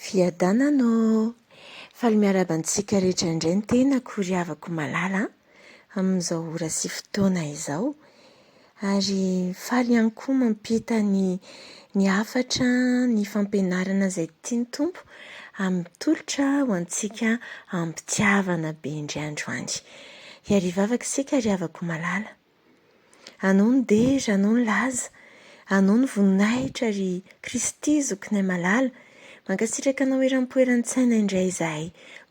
Fiadananao, faly miarabantsika rehetra indray ny tenako ry havako malala amin'izao ora sy fotoana izao, ary faly ihany koa mampita ny hafatra ny fampianarana izay tiany tompo amin'ny tolotra ho antsika ampitiavana be indray andro. Iary vavaka isika ry havako malala, anao ny deja, anao ny laza, anao ny voninahitra ry Kristy zokinay malala. Mankasitraka anao eram-poeran-tsaina indray izahay,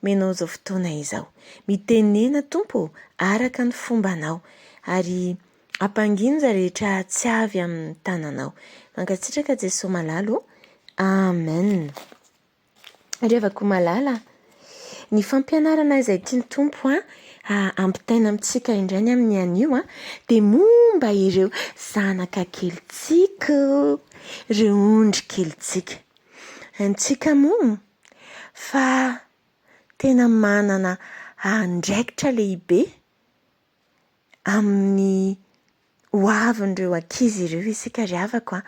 menao izao fotoana izao. Mitenena tompo araka ny fombanao, ary ampanginja rehetra tsy avy amin'ny tananao. Mankasitraka Jesosy malalo, amen. Ry havako malala, ny fampianarana izay tiany tompo ampitaina amintsika indray amin'ny anio dia momba ireo zanaka kelintsika, ireo ondry kelintsika. Antsika moa fa tena manana andraikitra lehibe amin'ny hoavin'ireo ankizy ireo isika ry havako.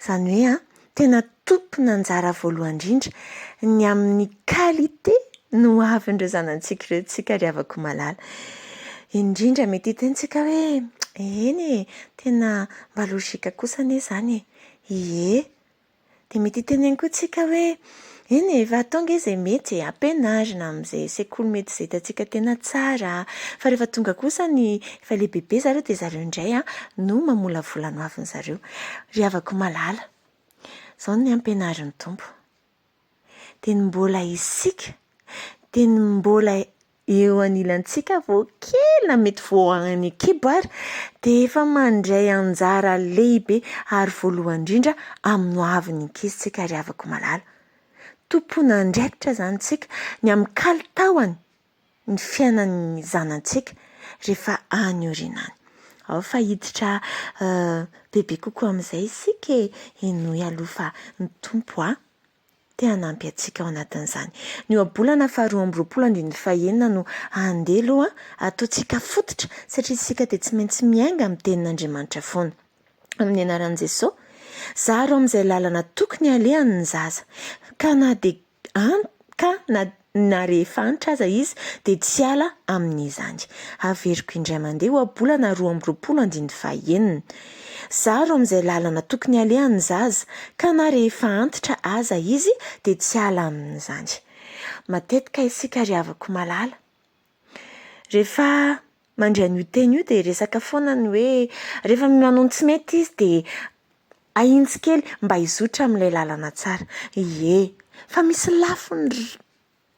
Izany hoe tena tompona anjara voalohany indrindra ny amin'ny kalite no hoavin'ireo zanantsika ireo tsika ry havako malala. Indrindra mety hitentsika hoe eny tena mba lozika kosa anie izany ie. Dia mety hiteneny koa tsika hoe eny efa tonga izay mety ampianarina amin'izay sekoly mety izay hitantsika tena tsara. Fa rehefa tonga kosa ny efa lehibehibe zareo dia zareo indray no mamolavola ny hoaviny zareo. Ry havako malala, izao ny ampianarin'ny tompo. Dia ny mbola isika, dia ny mbola eo anilantsika vao kely na mety vao any kibo ary dia efa mandray anjara lehibe ary voalohany indrindra amin'ny hoavin'ny ankizitsika ry havako malala. Tompona andraikitra izany tsika ny amin'ny kalitaony ny fiainan'ny zanantsika rehefa any aoriana any. Ao fa hiditra bebe kokoa amin'izay isika enoy aloha fa ny tompo te hanampy antsika ao anatin'izany. Ny ohabolana faharoa amby roapolo andininy fahaenina no andeha aloha ataontsika fototra satria isika dia tsy maintsy miainga amin'ny tenin'Andriamanitra foana. Amin'ny anaran'i Jesosy, zaro amin'izay lalana tokony alehan'ny zaza, ka na rehefa antitra aza izy dia tsy ala amin'izany. Averiko indray mandeha ohabolana roa amby roapolo andininy fahaenina. Zaro amin'izay lalana tokony alehan'ny zaza, ka na rehefa antitra aza izy dia tsy ala amin'izany. Matetika isika ry havako malala, rehefa mandray an'io teny io dia resaka foana ny hoe rehefa manao tsy mety izy dia ahintsy kely mba hizotra amin'ilay lalana tsara. Ie, fa misy lafiny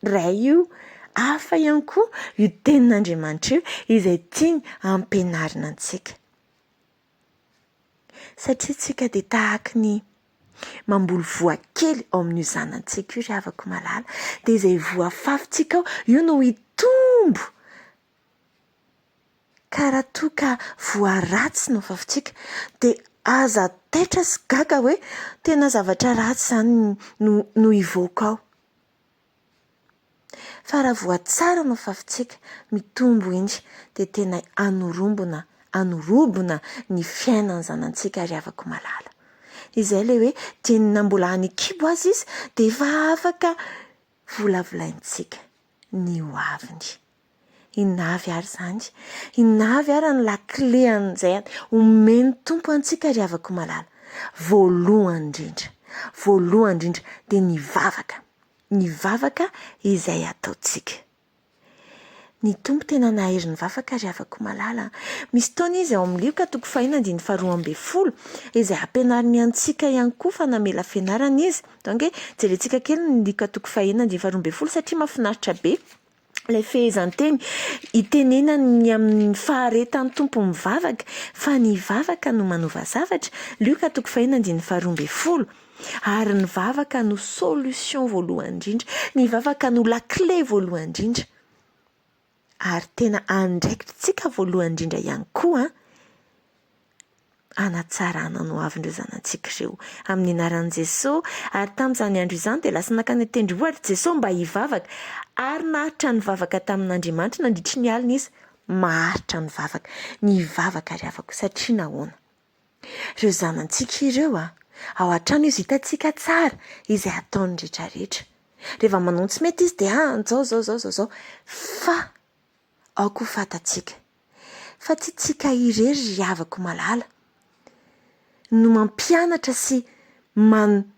iray io hafa ihany koa io tenin'Andriamanitra io izay tiany ampianarina antsika. Satria tsika dia tahaka ny mamboly voa kely ao amin'io zanantsika io ry havako malala. Dia izay voa fafintsika io no hitombo. Ka raha toa ka voa ratsy no fafintsika dia aza taitra sy gaga hoe tena zavatra ratsy izany no hivoaka ao. Fa raha voa tsara no fafintsika mitombo iny dia tena anorobona ny fiainan'ny zanantsika ry havako malala. Izay ilay hoe tianina mbola any kibo azy izy dia efa afaka volavolaintsika ny hoaviny. Inona avy ary izany? Inona avy ary ny lakile an'izay omeny tompo antsika ry havako malala? Voalohany indrindra dia ny vavaka. Ny vavaka izay ataontsika. Ny tompo tena nahery ny vavaka ry havako malala. Misy taona izy ao amin'ny Luka toko fahaenina andininy faharoa ambin'ny folo izay ampianariny antsika ihany koa fa namela fianarana izy. Donc jerentsika kely ny Luka toko fahaenina andininy faharoa ambin'ny folo satria mahafinaritra be. Ilay fehezanteny itenena ny amin'ny faharetan'ny tompo mivavaka fa ny vavaka no manova zavatra. Luka toko fahaenina andininy faharoa ambin'ny folo. Ary ny vavaka no solution voalohany indrindra. Ny vavaka no lakile voalohany indrindra. Ary tena andraikitritsika voalohany indrindra ihany koa hanatsarana ny hoavin'ireo zanantsika ireo amin'ny anaran'i Jesosy. Ary tamin'izany andro izany dia lasa nakany tendrombohitra Jesosy mba hivavaka. Ary naharitra ny vavaka tamin'Andriamanitra nandritry ny alina izy. Maharitra ny vavaka. Ny vavaka ry havako satria nahoana? Ireo zanantsika ireo ao an-trano izy hitantsika tsara izay ataony rehetrarehetra. rehefa manao tsy mety izy dia zao fa ao koa fatatsika fa tsy tsika irery ry havako malala no mampianatra sy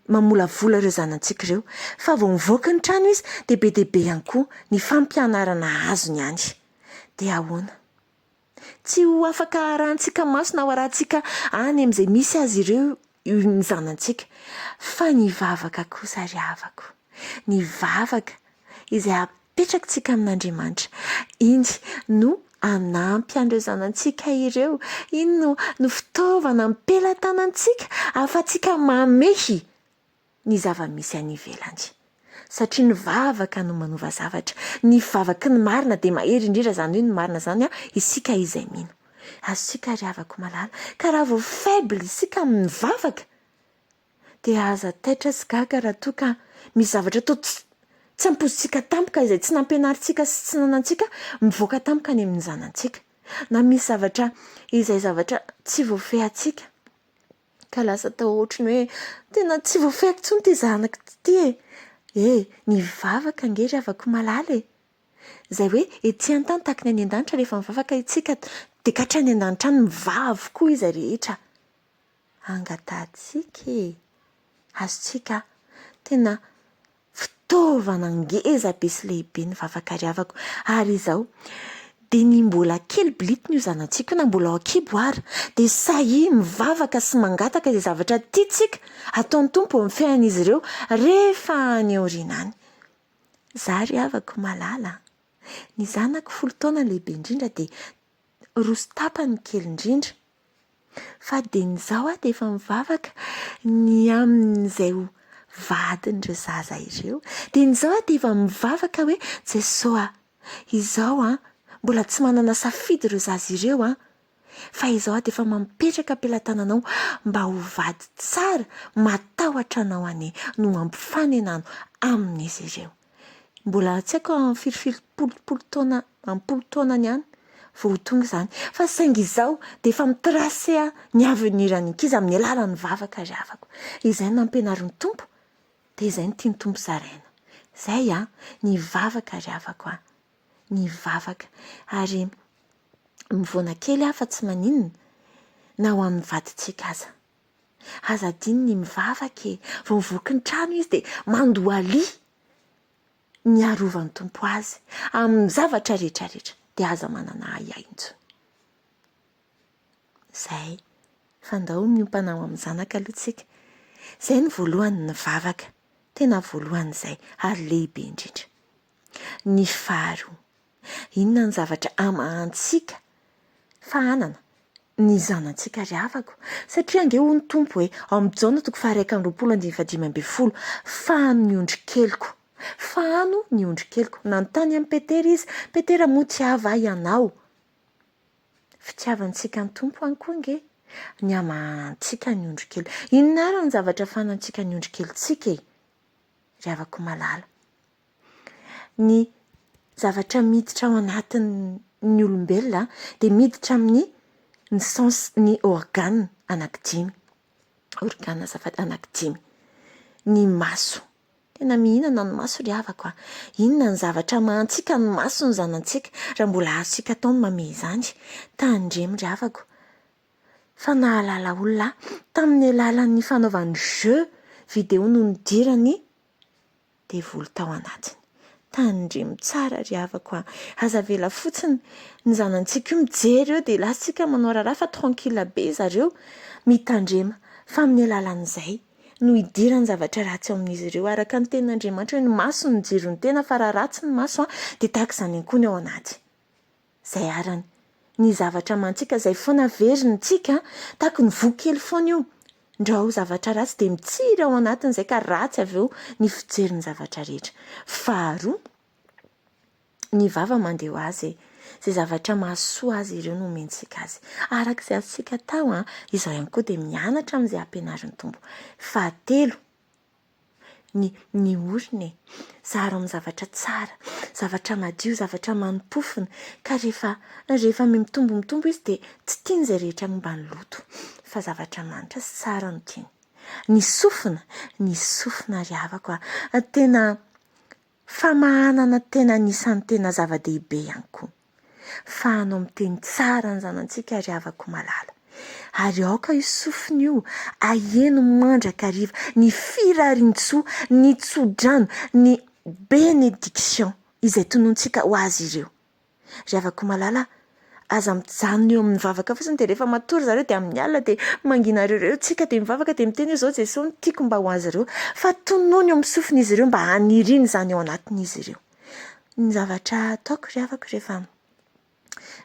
mamolavola ireo zanantsika ireo fa vao mivoaka ny trano izy dia be deaibe ihany koa ny fampianarana azony ihany dia ahoana tsy ho afaka arahantsika maso na ho arahantsika any amin'izay misy azy ireo ny zanantsika fa ny vavaka kosa ry havako ny vavaka izay apetrakintsika amin'Andriamanitra iny no anampy an'ireo zanantsika ireo iny no fitaovana mipelatanantsika ahafahantsika mamehy ny zava-misy any ivelany satria ny vavaka no manova zavatra ny vavaky ny marina dia mahery indrindra zany hoe ny marina zany isika izay mino azontsika ry havako malala ka raha vao faible isika amin'ny vavaka dia aza taitra sy gaga raha toa ka misy zavatra tao tsy ampozintsika tampoka izay tsy nampianarintsika sy tsy nanantsika mivoaka tampoka any amin'ny zanantsika na misy zavatra izay zavatra tsy voafehantsika ka lasa tao ohatry ny hoe tena tsy voafehako intsony ty zanako ty ny vavaka ange ry havako malala izay hoe ety an-tany tahaka ny any an-danitra rehefa mivavaka itsika dia kahatra any an-danitra any mivavy koa izy rehetra angatantsika azontsika tena fitaovana ngeza be sy lehibe ny vavaka ry havako ary izao dia ny mbola kely bilitiny io zanantsika na mbola ao an-kibo ary dia sahy mivavaka sy mangataka izay zavatra tiantsika ataon'ny tompo amin'ny fiainan'izy ireo rehefa any aoriana any izaho ry havako malala ny zanako 10 taona lehibe indrindra dia roso tapany kely indrindra fa dia nyzao dia efa mivavaka ny amin'izay ho vadin'ireo zaza ireo dia nyzao dia efa mivavaka hoe Jesao izao mbola tsy manana safidy ireo zaza ireo fa izao dia efa mampetraka am-pelatananao mba ho vady tsara matahotra anao ane no mampifanenano amin'izy ireo mbola tsy haiko amin'ny firifiripolopolo taona ampolo taonany ihany vao tonga izany fa saingy izao dia efa mitrase ny avenirany ankizy amin'ny alalan'ny vavaka ry havako izay no nampianarin'ny tompo dia izay no tiany tompo zaraina izay ny vavaka ry havako ny vavaka ary mivoana kely fa tsy maninona na ho amin'ny vadintsika aza diny ny mivavaka vao mivoaka ny trano izy dia mandoalia ny arovan'ny tompo azy amin'ny zavatra rehetrarehetra dia aza manana ahintsony izay fandao miompana ao amin'ny zanaka aloha tsika izay ny voalohany ny vavaka tena voalohan'izay ary lehibe indrindra ny faharoa inona ny zavatra amahantsika fa anana ny zanantsika ry havako satria ange ho ny tompo hoe ao amin'ny jaona 120 fahano ny ondrikeliko fahano ny ondrikeliko nanontany amin'ny petera izy petera moa tiava ianao fitiavantsika ny tompo any koa nge ny amahantsika ny ondrikely inona ary ny zavatra fanantsika ny ondrikelitsika ry havako malala ny zavatra miditra ao anatin'ny olombelona dia miditra amin'ny ny organe anankidimy ny maso tena mihinana ny maso ry havako inona ny zavatra mahantsika ny maso ny zanantsika raha mbola azontsika ataony mame izany tandremo ry havako fa nahalala olona tamin'ny alalan'ny fanaovan'ny jeu video no nidirany dia voly tao anatiny tandremo tsara ry havako aza vela fotsiny ny zanantsika io mijery eo dia lasitsika manao raharaha fa tranquille be zareo mitandrema fa amin'ny alalan'izay no hidirany zavatra ratsy ao amin'izy ireo araka ny tenin'Andriamanitra hoe ny maso ny jiro ny tena fa raha ratsy ny maso dia tahaka izany ihany koa ny ao anaty izay arany ny zavatra mantsika izay foana veriny-tsika tahaka ny vokely foana io ndrao zavatra ratsy dia mitsiry ao anatin'izay ka ratsy avy eo ny fijeriny zavatra rehetra faharoa ny vava mandeha ho azy izay zavatra mahasoa azy ireo no omentsika azy araka izay azontsika tao izao ihany koa dia mianatra amin'izay ampianarin'ny tompo fahatelo ny oriny zaro amin'ny zavatra tsara zavatra madio zavatra manimpofina ka rehefa mitombo izy dia tsy tiany izay rehetra momba ny loto fa zavatra manitra sy tsara no tiany ny sofina ry havako tena fa mahanana tena anisan'ny tena zava-dehibe ihany koa. Fa hanao miteny tsara ny zanantsika ary havako malala. Ary aoka io sofina io, aheno mandraka riva, ny firarintsoa, ny tsodrano, ny benediction izay tonontsika ho azy ireo. Ry havako malala, aza mijanona eo amin'ny vavaka fotsiny dia rehefa matory zareo dia amin'ny alina dia mangina reo tsika dia mivavaka dia miteny izao Jesosy no tiako mba ho azy ireo. Fa tonono eo amin'ny sofina izy ireo mba haniriany izany ao anatin'izy ireo. Ny zavatra ataoko ry havako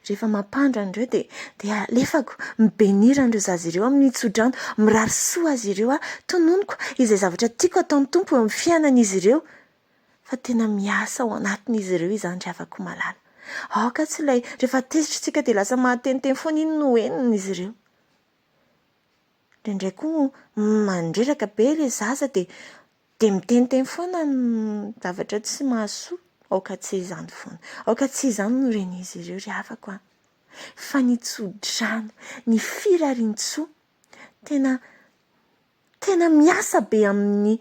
rehefa mampandra andreo dia alefako mibenira andreo zazy ireo amin'ny tsodrano, mirarisoa azy ireo tononoko izay zavatra tiako ataon'ny tompo eo amin'ny fiainan'izy ireo. Fa tena miasa ao anatin'izy ireo izany ry havako malala. Aoka tsy ilay rehefa tezitritsika dia lasa mahateniteny foana iny no enina izy ireo. Indraindray koa mandreraka be ilay zaza dia miteniteny foana ny zavatra tsy mahasoa. Aoka tsy izany foana. Aoka tsy izany no ren'izy ireo ry havako. Fa ny tsodrano, ny firarintsoa tena miasa be amin'ny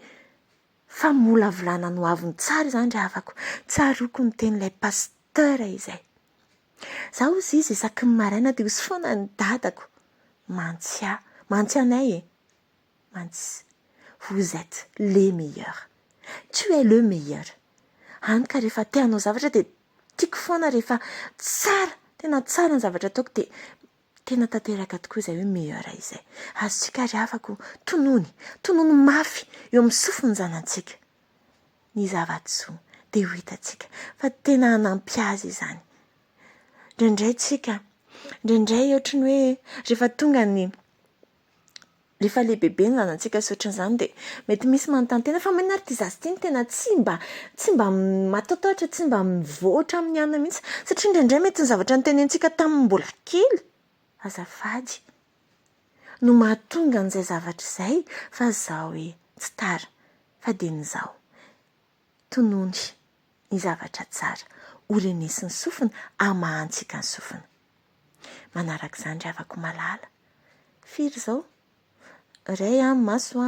famolavolana no avy ny tsara izany ry havako. Tsaroako ny tenin'ilay pasteur izay. Zaho ozy izy isaky ny maraina dia osy foana ny dadako. Mantsy anay mantsy. Vous êtes les meilleurs. Tu es le meilleur. Hany ka rehefa te hanao zavatra dia tiako foana rehefa tsara, tena tsara ny zavatra ataoko dia tena tanteraka tokoa izay hoe meilleur izay. Azontsika ry havako tonono mafy eo amin'ny sofiny zanantsika. Ny zava-tsoa dia ho hitantsika fa tena hanampy azy izany. Indraindray ohatry ny hoe rehefa tonga rehefa lehibe ny zanantsika sy ohatran'izany dia mety misy manontany tena fa maninary ity zazy ity tena tsy mba matahotra, tsy mba mivoatra amin'ny anona mihitsy satria indraindray mety ny zavatra nitenentsika tamin'ny mbola kely. Azafady no mahatonga an'izay zavatra izay fa izao hoe tsy tara fa dia n'izao. Tonony ny zavatra tsara, orenesi ny sofina, hamahantsika ny sofina. Manaraka izany ry havako malala. Firy izao? Iray maso,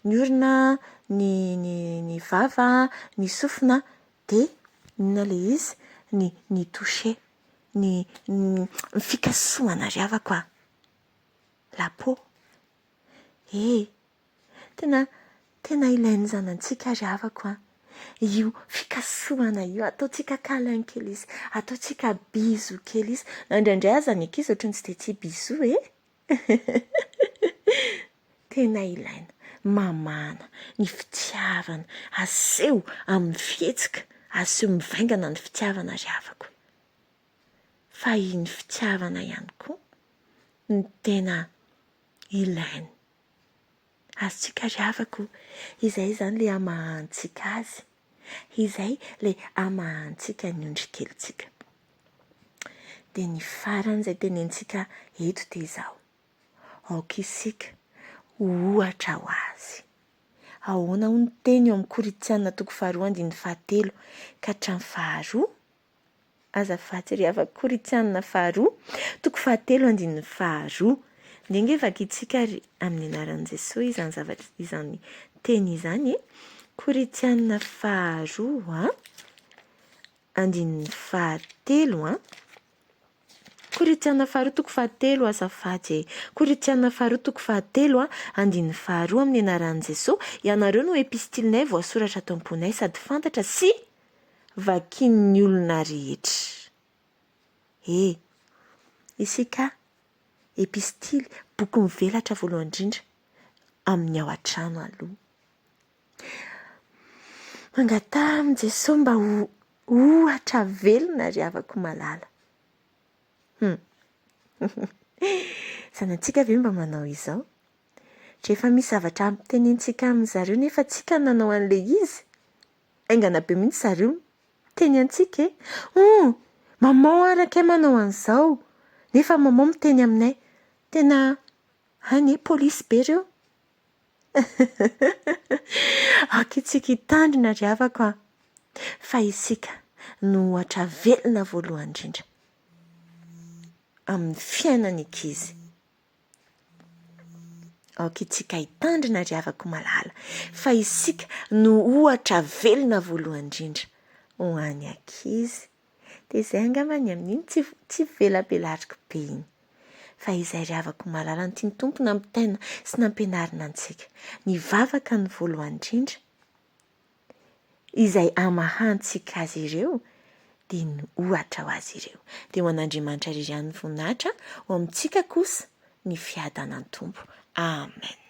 ny orona, ny vava, ny sofina, dia inona ilay izy? Ny toucher, ny fikasohana ry havako. La peau. Tena ilainy zanantsika ry havako. Io fikasohana io, ataontsika câlin kely izy, ataontsika bisou kely izy. Na indraindray aza ny ankizy ohatran'ny tsy dia tia bisou Tena ilaina, mamana, ny fitiavana, aseho amin'ny fihetsika, aseho mivaingana ny fitiavana ry havako. Fa iny fitiavana ihany koa ny tena ilaina. Azontsika ry havako, izay izany ilay hamahantsika azy. Izay ilay hamahantsika ny ondrikelintsika. Dia ny farany izay tenentsika eto dia izao. Aoka isika ohatra ho azy. Ahoana ho ny teny eo amin'ny Korinthiana 2:7 ka hatramin'ny 2. Azafady ry havako, Korinthiana 2:7-2. Ndenge vakiantsika amin'ny anaran'i Jesosy izany zavatra izany teny izany. Korinthiana 2:7. Korinthiana 2:7 azafady. Korinthiana 2:7 amin'ny anaran'i Jesosy. Ianareo no epistilinay voasoratra tao am-ponay sady fantatra sy vakian'ny olona rehetra. Isika epistily, boky mivelatra voalohany indrindra amin'ny ao an-trano aloha. Mangatara amin'i Jesosy mba ohatra velona ry havako malala. Zanantsika ve mba manao izao? Rehefa misy zavatra ampitenentsika amin'ny zareo nefa tsika nanao an'ilay izy. Aingana be mihitsy zareo teny antsika maman araka manao an'izao. Nefa maman miteny aminay. Tena polisy be ireo. Akitsika hitandrina ry havako. Fa isika no ohatra velona voalohany indrindra amin'ny fiainan'ny ankizy. aoka itsika hitandrina ry havako malala fa isika no ohatra velona voalohany indrindra ho any ankizy dia izay angambany amin'iny tsy velabelatriko be iny fa izay ry havako malala ny tiany tompo nampitaina sy nampianarina antsika ny vavaka ny voalohany indrindra izay amahantsika azy ireo dia ny ohatra ho azy ireo dia ho an'Andriamanitra ry ihany voninahitra ho amintsika kosa ny fiadanany tompo amen.